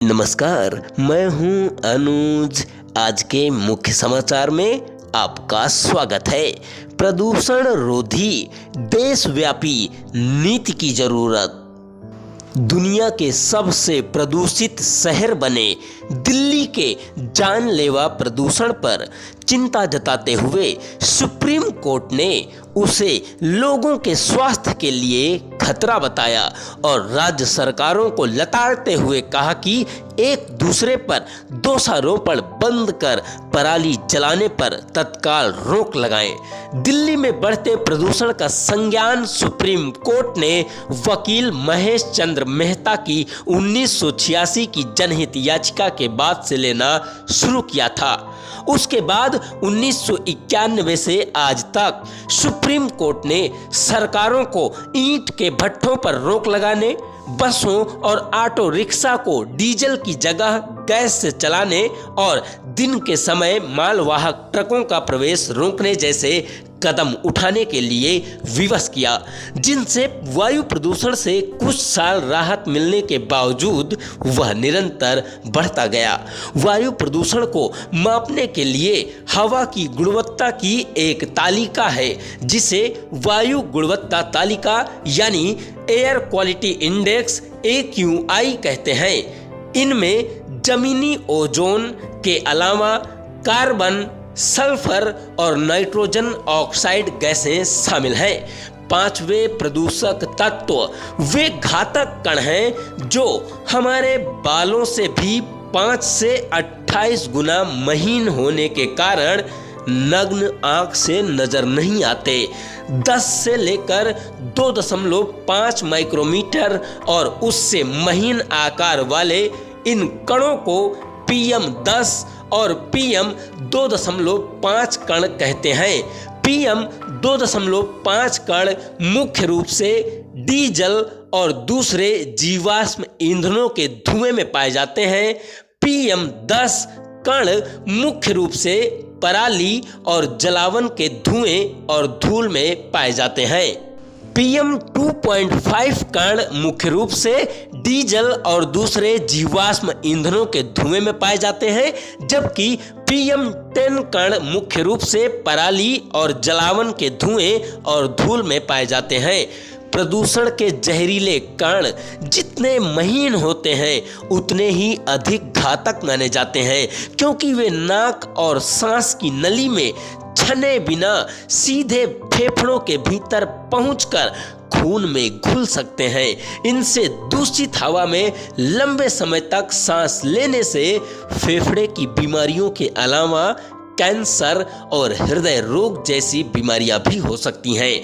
नमस्कार, मैं हूं अनुज। आज के मुख्य समाचार में आपका स्वागत है। प्रदूषण रोधी देशव्यापी नीति की जरूरत। दुनिया के सबसे प्रदूषित शहर बने दिल्ली के जानलेवा प्रदूषण पर चिंता जताते हुए सुप्रीम कोर्ट ने उसे लोगों के स्वास्थ्य के लिए खतरा बताया और राज्य सरकारों को लताड़ते हुए कहा कि एक दूसरे पर दोषारोपण बंद कर पराली जलाने पर तत्काल रोक लगाएं। दिल्ली में बढ़ते प्रदूषण का संज्ञान सुप्रीम कोर्ट ने वकील महेश चंद्र मेहता की 1986 की जनहित याचिका के बाद से लेना शुरू किया था। उसके बाद 1991 से आज तक सुप्रीम कोर्ट ने सरकारों को ईंट के भट्ठों पर रोक लगाने, बसों और ऑटो रिक्शा को डीजल की जगह गैस से चलाने और दिन के समय मालवाहक ट्रकों का प्रवेश रोकने जैसे कदम उठाने के लिए विवश किया, जिनसे वायु प्रदूषण से कुछ साल राहत मिलने के बावजूद वह निरंतर बढ़ता गया। वायु प्रदूषण को मापने के लिए हवा की गुणवत्ता की एक तालिका है, जिसे वायु गुणवत्ता तालिका यानी एयर क्वालिटी इंडेक्स AQI कहते हैं। इनमें जमीनी ओजोन के अलावा कार्बन, सल्फर और नाइट्रोजन ऑक्साइड गैसें शामिल हैं। पांचवें प्रदूषक तत्व वे घातक कण हैं जो हमारे बालों से भी 5 से 28 गुना महीन होने के कारण नग्न आंख से नजर नहीं आते। 10 से लेकर 2.5 माइक्रोमीटर और उससे महीन आकार वाले इन कणों को PM10 और PM2.5 कण कहते हैं। PM2.5 कण मुख्य रूप से डीजल और दूसरे जीवाश्म ईंधनों के धुएं में पाए जाते हैं। PM10 कण मुख्य रूप से पराली और जलावन के धुएं और धूल में पाए जाते हैं। PM2.5 कण मुख्य रूप से डीजल और दूसरे जीवाश्म ईंधनों के धुएं में पाए जाते हैं, जबकि PM10 कण मुख्य रूप से पराली और जलावन के धुएं और धूल में पाए जाते हैं। प्रदूषण के जहरीले कण जितने महीन होते हैं उतने ही अधिक घातक माने जाते हैं, क्योंकि वे नाक और सांस की नली में छने बिना सीधे फेफड़ों के भीतर पहुंचकर खून में घुल सकते हैं। इनसे दूषित हवा में लंबे समय तक सांस लेने से फेफड़े की बीमारियों के अलावा कैंसर और हृदय रोग जैसी बीमारियां भी हो सकती हैं।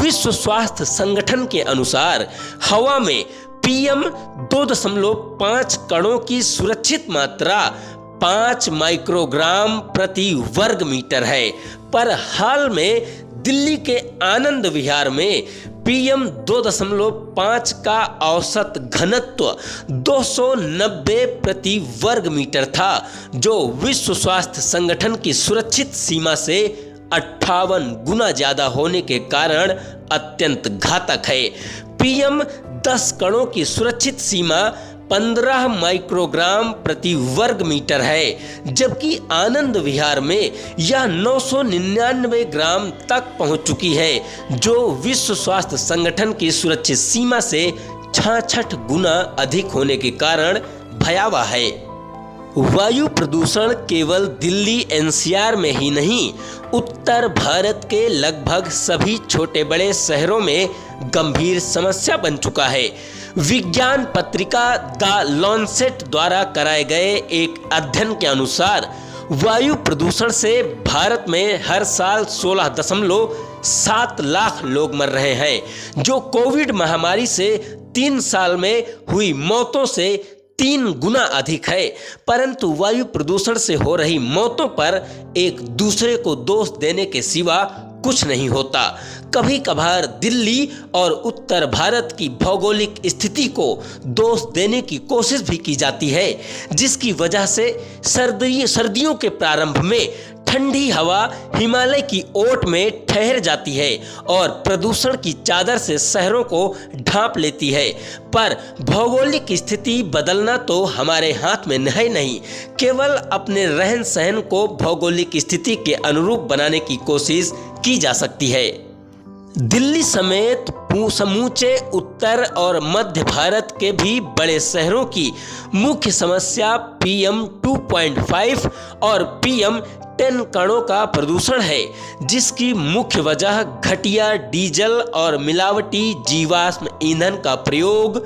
विश्व स्वास्थ्य संगठन के अनुसार हवा में PM2.5 कणों की सुरक्षित मात्रा 5 माइक्रोग्राम प्रति वर्ग मीटर है, पर हाल में दिल्ली के आनंद विहार में PM2.5 का औसत घनत्व 290 प्रति वर्ग मीटर था, जो विश्व स्वास्थ्य संगठन की सुरक्षित सीमा से 58 गुना ज्यादा होने के कारण अत्यंत घातक है। PM10 कणों की सुरक्षित सीमा 15 माइक्रोग्राम प्रति वर्ग मीटर है, जबकि आनंद विहार में यह 999 ग्राम तक पहुंच चुकी है, जो विश्व स्वास्थ्य संगठन की सुरक्षित सीमा से 66 गुना अधिक होने के कारण भयावह है। वायु प्रदूषण केवल दिल्ली NCR में ही नहीं, उत्तर भारत के लगभग सभी छोटे बड़े शहरों में गंभीर समस्या बन चुका है। विज्ञान पत्रिका द लॉन्सेट द्वारा कराए गए एक अध्ययन के अनुसार वायु प्रदूषण से भारत में हर साल 16.7 लाख लोग मर रहे हैं, जो कोविड महामारी से 3 साल में हुई मौतों से 3 गुना अधिक है। परंतु वायु प्रदूषण से हो रही मौतों पर एक दूसरे को दोष देने के सिवा कुछ नहीं होता। कभी कभार दिल्ली और उत्तर भारत की भौगोलिक स्थिति को दोष देने की कोशिश भी की जाती है, जिसकी वजह से सर्दियों के प्रारंभ में ठंडी हवा हिमालय की ओट में ठहर जाती है और प्रदूषण की चादर से शहरों को ढांप लेती है। पर भौगोलिक स्थिति बदलना तो हमारे हाथ में है नहीं, केवल अपने रहन सहन को भौगोलिक स्थिति के अनुरूप बनाने की कोशिश की जा सकती है। दिल्ली समेत समूचे उत्तर और मध्य भारत के भी बड़े शहरों की मुख्य समस्या PM 2.5 और PM 10 कणों का प्रदूषण है, जिसकी मुख्य वजह घटिया डीजल और मिलावटी जीवाश्म ईंधन का प्रयोग,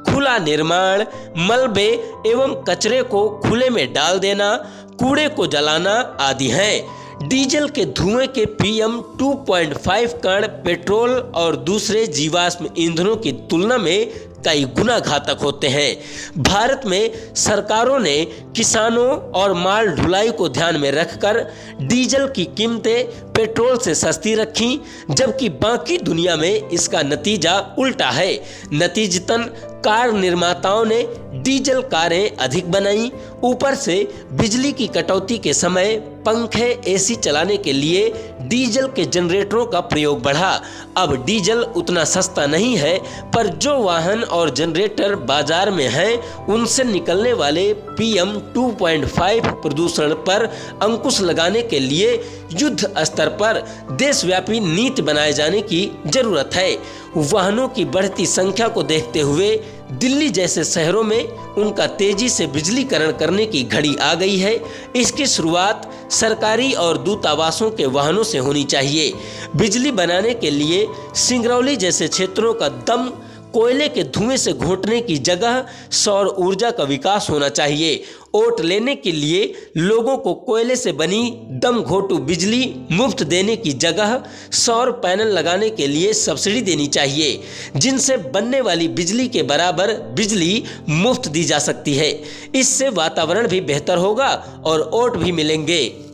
खुला निर्माण, मलबे एवं कचरे को खुले में डाल देना, कूड़े को जलाना आदि हैं। डीजल के धुएं के PM 2.5 कण पेट्रोल और दूसरे जीवाश्म ईंधनों की तुलना में कई गुना घातक होते हैं। भारत में सरकारों ने किसानों और माल ढुलाई को ध्यान में रखकर डीजल की कीमतें पेट्रोल से सस्ती रखी, जबकि बाकी दुनिया में इसका नतीजा उल्टा है। नतीजतन कार निर्माताओं ने डीजल कारें अधिक बनाई, ऊपर से बिजली की कटौती के समय पंखे AC चलाने के लिए डीजल के जनरेटरों का प्रयोग बढ़ा। अब डीजल उतना सस्ता नहीं है, पर जो वाहन और जनरेटर बाजार में हैं, उनसे निकलने वाले PM 2.5 प्रदूषण पर अंकुश लगाने के लिए युद्ध स्तर पर देशव्यापी नीति बनाए जाने की जरूरत है। वाहनों की बढ़ती संख्या को देखते हुए दिल्ली जैसे शहरों में उनका तेजी से बिजलीकरण करने की घड़ी आ गई है। इसकी शुरुआत सरकारी और दूतावासों के वाहनों से होनी चाहिए। बिजली बनाने के लिए सिंगरौली जैसे क्षेत्रों का दम कोयले के धुएं से घोंटने की जगह सौर ऊर्जा का विकास होना चाहिए। ओट लेने के लिए लोगों को कोयले से बनी दम घोटू बिजली मुफ्त देने की जगह सौर पैनल लगाने के लिए सब्सिडी देनी चाहिए, जिनसे बनने वाली बिजली के बराबर बिजली मुफ्त दी जा सकती है। इससे वातावरण भी बेहतर होगा और ओट भी मिलेंगे।